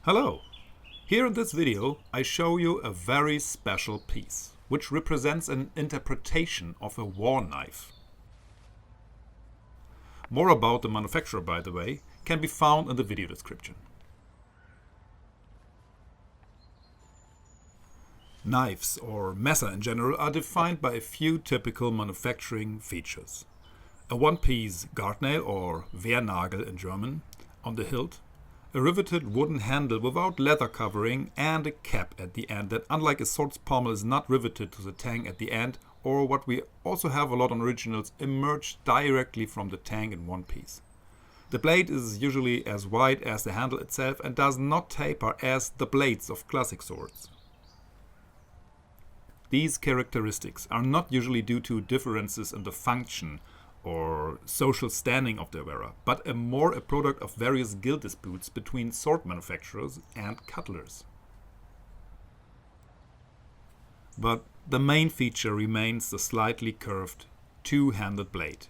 Hello! Here in this video I show you a very special piece, which represents an interpretation of a war knife. More about the manufacturer, by the way, can be found in the video description. Knives, or Messer in general, are defined by a few typical manufacturing features. A one-piece guard nail, or Wehrnagel in German, on the hilt, a riveted wooden handle without leather covering, and a cap at the end that, unlike a sword's pommel, is not riveted to the tang at the end, or what we also have a lot on originals, emerged directly from the tang in one piece. The blade is usually as wide as the handle itself and does not taper as the blades of classic swords. These characteristics are not usually due to differences in the function or social standing of the wearer, but more a product of various guild disputes between sword manufacturers and cutlers. But the main feature remains the slightly curved two-handed blade.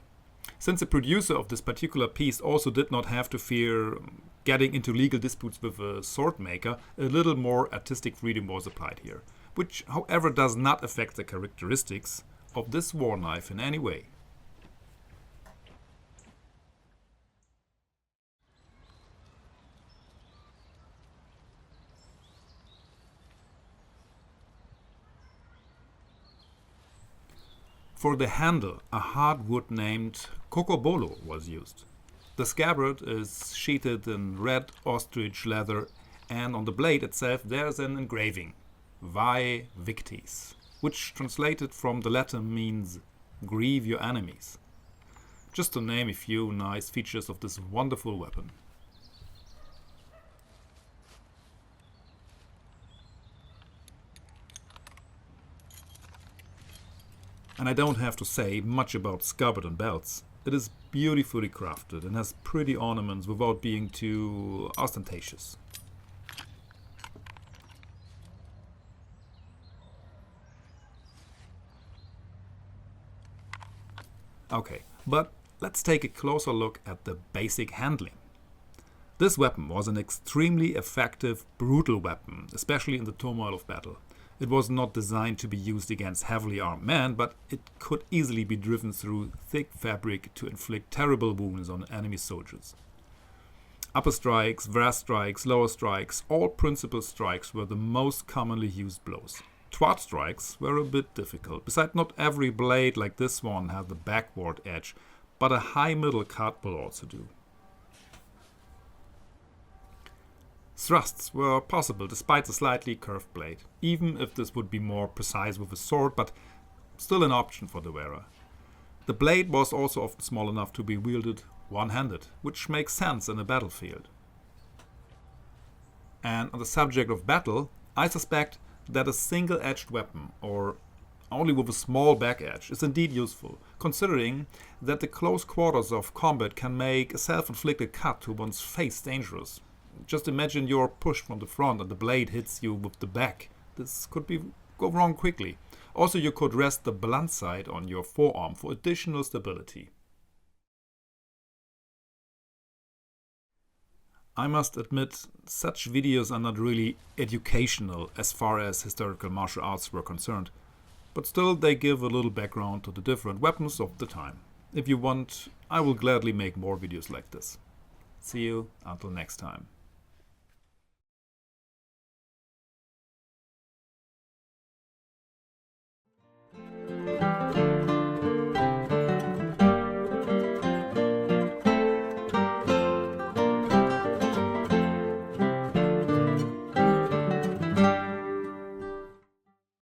Since the producer of this particular piece also did not have to fear getting into legal disputes with a sword maker, a little more artistic freedom was applied here, which however does not affect the characteristics of this war knife in any way. For the handle, a hardwood named cocobolo was used. The scabbard is sheathed in red ostrich leather, and on the blade itself there's an engraving, Vae Victis, which translated from the Latin means grieve your enemies. Just to name a few nice features of this wonderful weapon. And I don't have to say much about scabbard and belts. It is beautifully crafted and has pretty ornaments without being too ostentatious. Okay, but let's take a closer look at the basic handling. This weapon was an extremely effective, brutal weapon, especially in the turmoil of battle. It was not designed to be used against heavily armed men, but it could easily be driven through thick fabric to inflict terrible wounds on enemy soldiers. Upper strikes, brass strikes, lower strikes, all principal strikes were the most commonly used blows. Twat strikes were a bit difficult. Besides, not every blade like this one had the backward edge, but a high middle cut will also do. Thrusts were possible despite the slightly curved blade, even if this would be more precise with a sword, but still an option for the wearer. The blade was also often small enough to be wielded one-handed, which makes sense in a battlefield. And on the subject of battle, I suspect that a single-edged weapon, or only with a small back edge, is indeed useful, considering that the close quarters of combat can make a self-inflicted cut to one's face dangerous. Just imagine you're pushed from the front and the blade hits you with the back. This could go wrong quickly. Also, you could rest the blunt side on your forearm for additional stability. I must admit, such videos are not really educational as far as historical martial arts were concerned, but still they give a little background to the different weapons of the time. If you want, I will gladly make more videos like this. See you until next time.